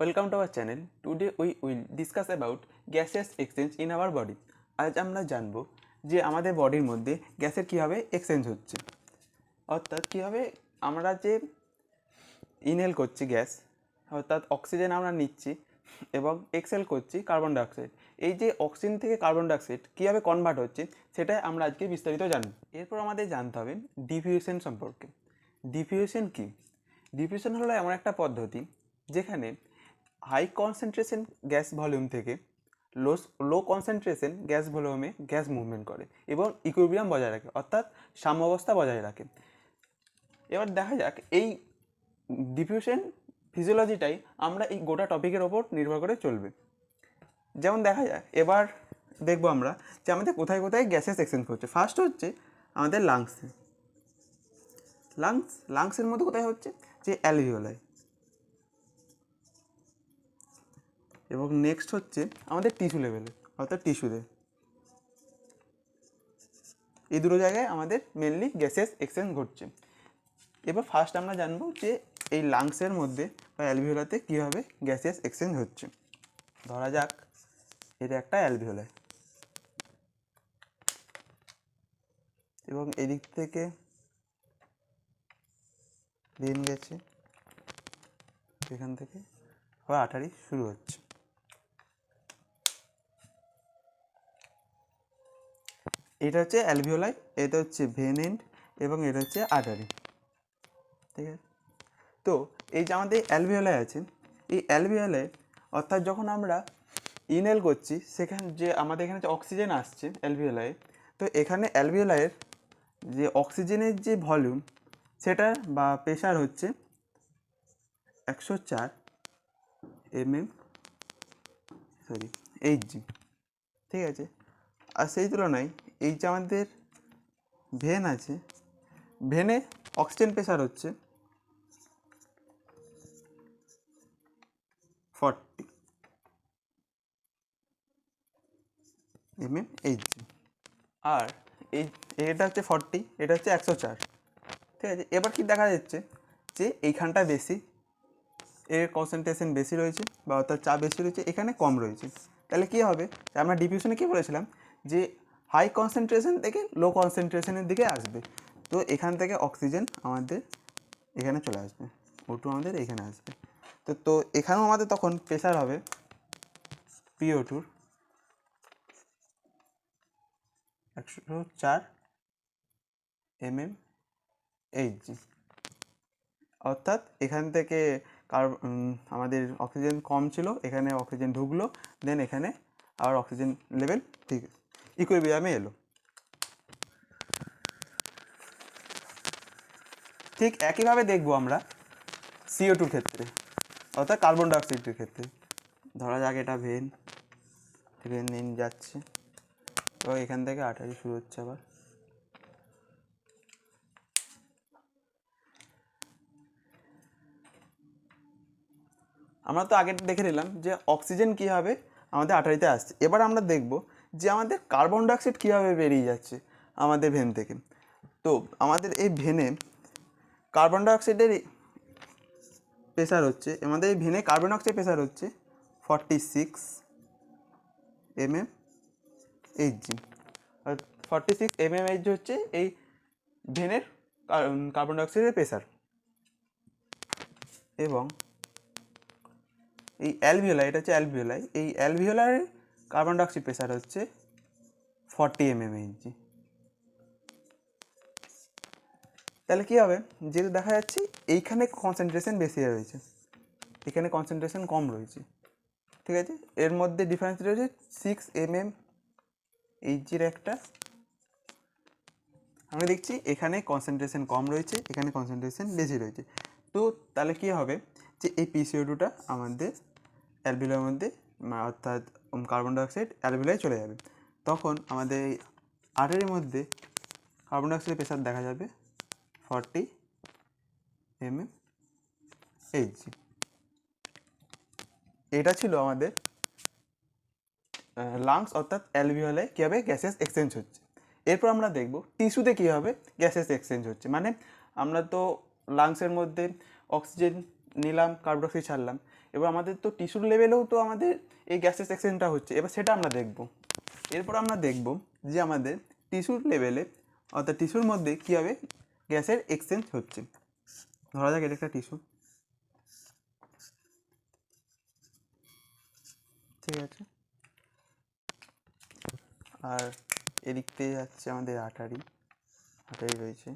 Welcome to our channel. Today we will discuss about gaseous exchange in our body. আজ আমরা জানব যে আমাদের বডির মধ্যে গ্যাসের কিভাবে এক্সচেঞ্জ হচ্ছে, অর্থাৎ কিভাবে আমরা যে ইনহেল করছি গ্যাস, অর্থাৎ অক্সিজেন আমরা নিচ্ছি এবং এক্সহেল করছি কার্বন ডাইঅক্সাইড, এই যে অক্সিজেন থেকে কার্বন ডাইঅক্সাইড কীভাবে কনভার্ট হচ্ছে সেটাই আমরা আজকে বিস্তারিত জানব। এরপর আমাদের জানতে হবে ডিফিউশন সম্পর্কে। ডিফিউশন কী? ডিফিউশন হলো এমন একটা পদ্ধতি যেখানে হাই কনসেন্ট্রেশন গ্যাস ভলিউম থেকে লো কনসেন্ট্রেশন গ্যাস ভলিউমে গ্যাস মুভমেন্ট করে এবং ইকুইলিব্রিয়াম বজায় রাখে, অর্থাৎ সাম্যাবস্থা বজায় রাখে। এবার দেখা যাক এই ডিফিউশন ফিজিওলজিটাই আমরা এই গোটা টপিকের ওপর নির্ভর করে চলবে। যেমন দেখা যাক, এবার দেখবো আমরা যে আমাদের কোথায় কোথায় গ্যাসেস এক্সচেঞ্জ করছে। ফার্স্ট হচ্ছে আমাদের লাংসের মধ্যে কোথায় হচ্ছে, যে অ্যালভিওলাই, এবং নেক্সট হচ্ছে আমাদের টিস্যু লেভেলে, অর্থাৎ টিস্যুতে। এই দুটো জায়গায় আমাদের মেনলি গ্যাসেস এক্সচেঞ্জ ঘটছে। এবার ফার্স্ট আমরা জানবো যে এই লাংসের মধ্যে বা অ্যালভিওলাতে কীভাবে গ্যাসেস এক্সচেঞ্জ হচ্ছে। ধরা যাক এটা একটা অ্যালভিওলাই, এবং এদিক থেকে ভেন গেছে, এখান থেকে আবার আর্টারি শুরু হচ্ছে। এটা হচ্ছে অ্যালভিওলাই, এটা হচ্ছে ভেন এন্ড, এবং এটা হচ্ছে আর্টারি। ঠিক আছে, তো এই যে আমাদের অ্যালভিওলাই আছে, এই অ্যালভিওলাই অর্থাৎ যখন আমরা ইনহেল করছি সেখানে যে আমাদের এখানে যে অক্সিজেন আসছে অ্যালভিওলাই, তো এখানে অ্যালভিওলাইয়ের যে অক্সিজেনের যে ভলিউম সেটা বা প্রেশার হচ্ছে 104 এইচজি। ঠিক আছে, আর সেই তুলনায় এই যে আমাদের ভেন আছে, ভেনে অক্সিজেন প্রেশার হচ্ছে 40 এইচজি, আর এটা হচ্ছে 40, এটা হচ্ছে 104। ঠিক আছে, এবার কি দেখা যাচ্ছে যে এইখানটা বেশি, এর কনসেন্ট্রেশন বেশি রয়েছে বা অর্থাৎ চাপ বেশি রয়েছে, এখানে কম রয়েছে। তাহলে কী হবে, আমরা ডিফিউশনে কী বলেছিলাম যে হাই কনসেন্ট্রেশন থেকে লো কনসেন্ট্রেশনের দিকে আসবে। তো এখান থেকে অক্সিজেন আমাদের এখানে চলে আসবে, O2 আমাদের এখানে আসবে। তো এখানেও আমাদের তখন প্রেশার হবে PO2 104 mmHg, অর্থাৎ এখান থেকে আমাদের অক্সিজেন কম ছিল, এখানে অক্সিজেন ঢুকলো, দেন এখানে আবার অক্সিজেন লেভেল ঠিক ইকুইলিব্রিয়ামে এলো। ঠিক একইভাবে দেখবো আমরা CO2 ক্ষেত্রে, অর্থাৎ কার্বন ডাইঅক্সাইডের ক্ষেত্রে। ধরা যাক এটা ভেন যাচ্ছে, এবং এখান থেকে আর্টারি শুরু হচ্ছে। আবার আমরা তো আগে দেখে নিলাম যে অক্সিজেন কীভাবে আমাদের আর্টারিতে আসছে। এবার আমরা দেখব যে আমাদের কার্বন ডাইঅক্সাইড কীভাবে বেরিয়ে যাচ্ছে আমাদের ভেন থেকে। তো আমাদের এই ভেনে কার্বন ডাইঅক্সাইডের প্রেশার হচ্ছে, আমাদের এই ভেনে কার্বন ডাইঅক্সাইড প্রেশার হচ্ছে 46 mmHg। 46 mmHg হচ্ছে এই ভেনের কার্বন ডাইঅক্সাইডের প্রেশার। এবং এই অ্যালভিওলাই, এটা হচ্ছে অ্যালভিওলাই, এই অ্যালভিওলারের কার্বন ডাইঅক্সাইড প্রেশার হচ্ছে 40 mmHg। তাহলে কী হবে, যেহেতু দেখা যাচ্ছে এইখানে কনসেন্ট্রেশন বেশি রয়েছে, এখানে কনসেন্ট্রেশন কম রয়েছে। ঠিক আছে, এর মধ্যে ডিফারেন্স রয়েছে 6 mmHg একটা। আমরা দেখছি এখানে কনসেন্ট্রেশন কম রয়েছে, এখানে কনসেন্ট্রেশন বেশি রয়েছে। তো তাহলে কী হবে যে এই PCO2টা আমাদের অ্যালভিওলার মধ্যে, অর্থাৎ কার্বন ডাইঅক্সাইড অ্যালভিওলায় চলে যাবে। তখন আমাদের এই আর্টারির মধ্যে কার্বন ডাইঅক্সাইডের প্রেশার দেখা যাবে 40 mmHg। এটা ছিল আমাদের লাংস অর্থাৎ অ্যালভিওলায় কীভাবে গ্যাসেস এক্সচেঞ্জ হচ্ছে। এরপর আমরা দেখব টিস্যুতে কীভাবে গ্যাসেস এক্সচেঞ্জ হচ্ছে। মানে আমরা তো লাংসের মধ্যে অক্সিজেন নিলাম, কার্বন ডাইঅক্সাইড ছাড়লাম, এবার আমাদের তো টিস্যুর লেভেলেও তো আমাদের এই গ্যাসেস এক্সচেঞ্জটা হচ্ছে, এবার সেটা আমরা দেখব। এরপর আমরা দেখব যে আমাদের টিস্যুর লেভেলে অর্থাৎ টিস্যুর মধ্যে কীভাবে গ্যাসের এক্সচেঞ্জ হচ্ছে। ধরা যাক এটা একটা টিস্যু, ঠিক আছে, আর এদিক থেকে যাচ্ছে আমাদের আর্টারি রয়েছে,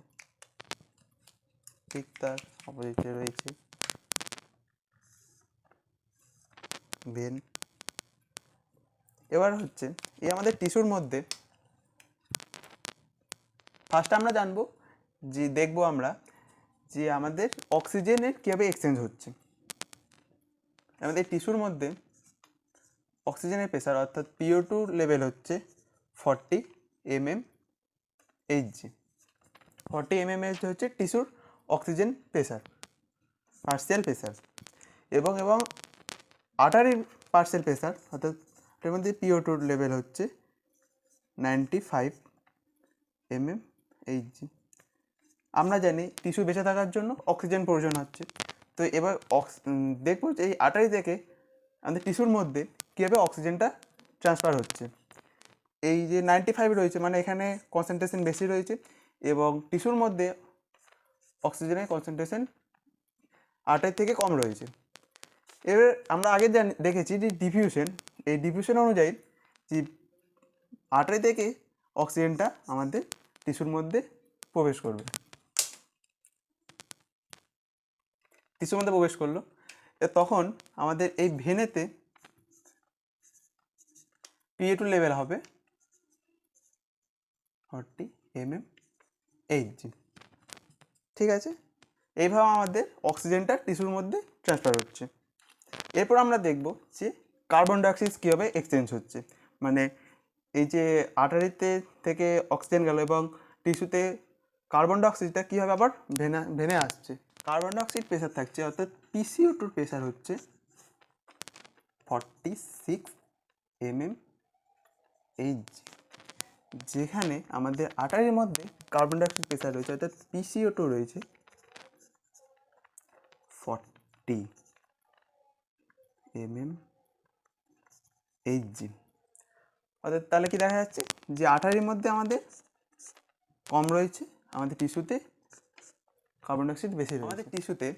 ঠিক তার অপোজিটে রয়েছে ভেন। এবার হচ্ছে এই আমাদের টিস্যুর মধ্যে ফার্স্ট আমরা জানবো যে দেখবো আমরা যে আমাদের অক্সিজেনের কীভাবে এক্সচেঞ্জ হচ্ছে। আমাদের টিস্যুর মধ্যে অক্সিজেনের প্রেসার অর্থাৎ PO2 লেভেল হচ্ছে 40 mmHg। 40 mmHg হচ্ছে টিস্যুর অক্সিজেন প্রেসার, পার্সিয়াল প্রেসার। এবং আর্টারির পার্সিয়াল প্রেসার অর্থাৎ এর মধ্যে PO2 লেভেল হচ্ছে 95 mmHg। আমরা জানি টিস্যু বেঁচে থাকার জন্য অক্সিজেন প্রয়োজন হচ্ছে। তো এবার দেখবো যে এই আর্টারি থেকে আমাদের টিস্যুর মধ্যে কীভাবে অক্সিজেনটা ট্রান্সফার হচ্ছে। এই যে 95 রয়েছে মানে এখানে কনসেন্ট্রেশন বেশি রয়েছে এবং টিস্যুর মধ্যে অক্সিজেনের কনসেন্ট্রেশন আর্টারি থেকে কম রয়েছে। এবার আমরা আগে দেখেছি যে ডিফিউশন, এই ডিফিউশন অনুযায়ী যে আর্টারি থেকে অক্সিজেনটা আমাদের টিস্যুর মধ্যে প্রবেশ করবে, টিস্যুর মধ্যে প্রবেশ করলো। তখন আমাদের এই ভেনেতে PO2 লেভেল হবে 40 mmHg, ঠিক আছে। এইভাবে আমাদের অক্সিজেনটা টিস্যুর মধ্যে ট্রান্সফার হচ্ছে। এরপর আমরা দেখব যে কার্বন ডাইঅক্সাইড কীভাবে এক্সচেঞ্জ হচ্ছে, মানে এই যে আর্টারিতে থেকে অক্সিজেন গেল এবং টিস্যুতে কার্বন ডাইঅক্সাইডটা কীভাবে আবার ভেনে আসছে। কার্বন ডাইঅক্সাইড প্রেসার থাকছে অর্থাৎ PCO2 প্রেসার হচ্ছে 46 mmHg, যেখানে আমাদের আর্টারির মধ্যে কার্বন ডাইঅক্সাইড প্রেসার রয়েছে অর্থাৎ PCO2 রয়েছে 40 mmHg। অর্থাৎ তাহলে কি দেখা যাচ্ছে যে আর্টারির মধ্যে আমাদের কম রয়েছে, আমাদের টিস্যুতে কার্বন ডাইঅক্সাইড বেশি রয়েছে। আমাদের টিস্যুতে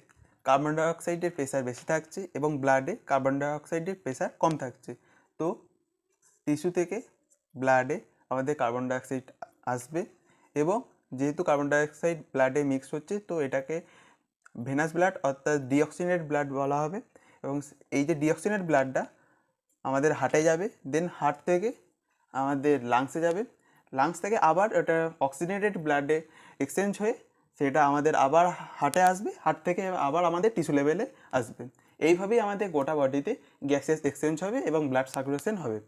কার্বন ডাইঅক্সাইডের প্রেসার বেশি থাকছে এবং ব্লাডে কার্বন ডাইঅক্সাইডের প্রেসার কম থাকছে। তো টিস্যু থেকে ব্লাডে আমাদের কার্বন ডাইঅক্সাইড আসবে এবং যেহেতু কার্বন ডাইঅক্সাইড ব্লাডে মিক্স হচ্ছে তো এটাকে ভেনাস ব্লাড অর্থাৎ ডিঅক্সিনেট ব্লাড বলা হবে। এবং এই যে ডিঅক্সিনেট ব্লাডটা আমাদের হার্টে যাবে, দেন হার্ট থেকে আমাদের লাংসে যাবে, লাংস থেকে আবার ওটা অক্সিজেনেটেড ব্লাডে এক্সচেঞ্জ হয়ে সেটা আমাদের আবার হার্টে আসবে, হার্ট থেকে আবার আমাদের টিস্যু লেভেলে আসবে। এইভাবেই আমাদের গোটা বডিতে গ্যাসেস এক্সচেঞ্জ হবে এবং ব্লাড সার্কুলেশন হবে।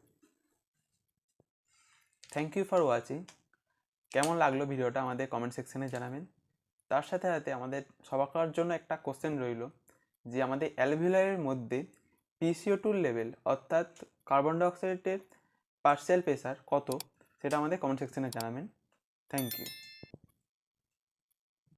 Thank you for watching. কেমন লাগলো ভিডিওটা আমাদের কমেন্ট সেকশনে জানাবেন। তার সাথে সাথে আমাদের সবার জন্য একটা কোশ্চেন রইল যে আমাদের অ্যালভিওলারের মধ্যে PCO2 লেভেল অর্থাৎ কার্বন ডাইঅক্সাইডের পার্সিয়াল প্রেসার কত, সেটা আমাদের কমেন্ট সেকশনে জানাবেন। Thank you.